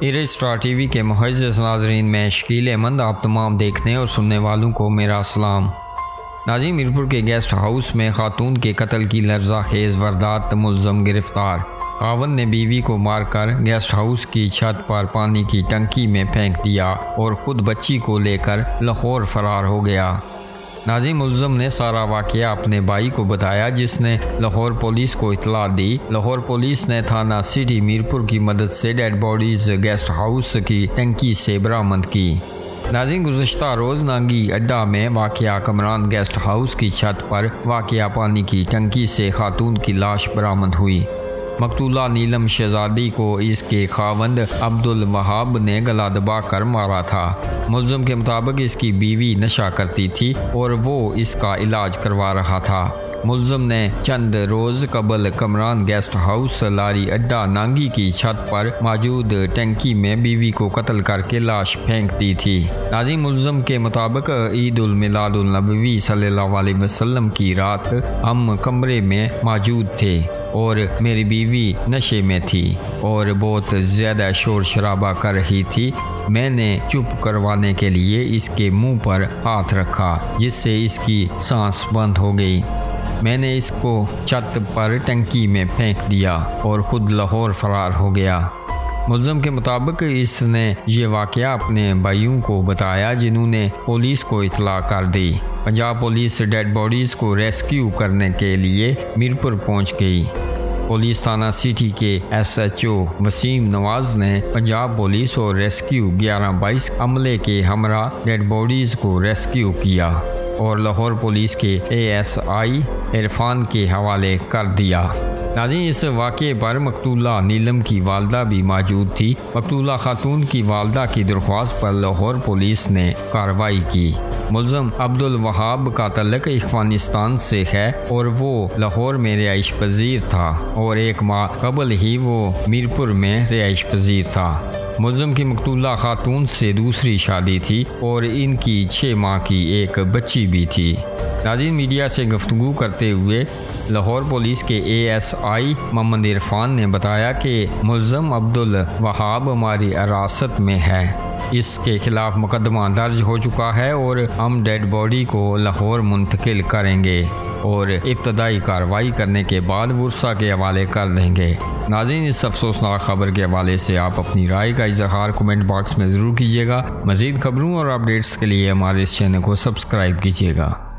Star TV के मुअज़्ज़ज़ नाज़रीन में शकील अहमद आप तमाम देखने और सुनने वालों को मेरा सलाम। नाज़रीन, मीरपुर के गेस्ट हाउस में खातून के कत्ल की लर्ज़ाखेज़ वारदात, मुल्ज़म गिरफ्तार। खावंद ने बीवी को मारकर गेस्ट हाउस की छत पर पानी की टंकी में फेंक दिया और ख़ुद बच्ची को लेकर लाहौर फ़रार हो गया। नाज़रीन, मुल्ज़म ने सारा वाक़या अपने भाई को बताया, जिसने लाहौर पुलिस को इतला दी। लाहौर पुलिस ने थाना सिटी मीरपुर की मदद से डेड बॉडीज़ गेस्ट हाउस की टंकी से बरामद की। नाज़रीन, गुज़श्ता रोज़ नांगी अड्डा में वाक़या कमरान गेस्ट हाउस की छत पर वाक़या पानी की टंकी से खातून की लाश बरामद हुई। मकतूला नीलम शहजादी को इसके खावंद अब्दुल वहाब ने गला दबा कर मारा था। मुल्ज़म के मुताबिक इसकी बीवी नशा करती थी और वो इसका इलाज करवा रहा था। मुल्ज़म ने चंद रोज़ कबल कमरान गेस्ट हाउस लारी अड्डा नांगी की छत पर मौजूद टंकी में बीवी को कत्ल करके लाश फेंक दी थी। नाज़रीन, मुल्ज़म के मुताबिक ईद उल मिलादुन नबवी सल्लल्लाहु अलैहि वसल्लम की रात हम कमरे में मौजूद थे और मेरी बीवी नशे में थी और बहुत ज़्यादा शोर शराबा कर रही थी। मैंने चुप करवाने के लिए इसके मुंह पर हाथ रखा, जिससे इसकी सांस बंद हो गई। मैंने इसको छत पर टंकी में फेंक दिया और ख़ुद लाहौर फ़रार हो गया। मुल्ज़म के मुताबिक इसने ये वाक़या अपने भाइयों को बताया, जिन्होंने पुलिस को इतला कर दी। पंजाब पुलिस डेड बॉडीज़ को रेस्क्यू करने के लिए मीरपुर पहुंच गई। पुलिस थाना सिटी के SHO वसीम नवाज़ ने पंजाब पुलिस और रेस्क्यू 1122 अमले के हमरा डेड बॉडीज़ को रेस्क्यू किया और लाहौर पुलिस के ASI इरफान के हवाले कर दिया। नाज़रीन, इस वाक़े पर मकतूला नीलम की वालदा भी मौजूद थी। मकतूला खातून की वालदा की दरख्वास्त पर लाहौर पुलिस ने कार्रवाई की। मुल्ज़म अब्दुल वहाब का तल्लुक़ अफ़गानिस्तान से है और वो लाहौर में रिहाइश पजीर था और एक माह कबल ही वो मीरपुर में रिहाइश पजीर था। मुल्ज़म की मकतूला खातून से दूसरी शादी थी और इनकी 6 माह की एक बच्ची भी थी। नाज़रीन, मीडिया से गुफ्तगू करते हुए लाहौर पुलिस के ASI मोहम्मद इरफान ने बताया कि मुल्ज़म अब्दुल वहाब हमारी हिरासत में है। इसके खिलाफ मुकदमा दर्ज हो चुका है और हम डेड बॉडी को लाहौर मुंतकिल करेंगे और इब्तदाई कार्रवाई करने के बाद वर्सा के हवाले कर देंगे। नाज़रीन, इस अफसोसनाक खबर के हवाले से आप अपनी राय का इज़हार कमेंट बॉक्स में ज़रूर कीजिएगा। मज़ीद खबरों और अपडेट्स के लिए हमारे इस चैनल को सब्सक्राइब कीजिएगा।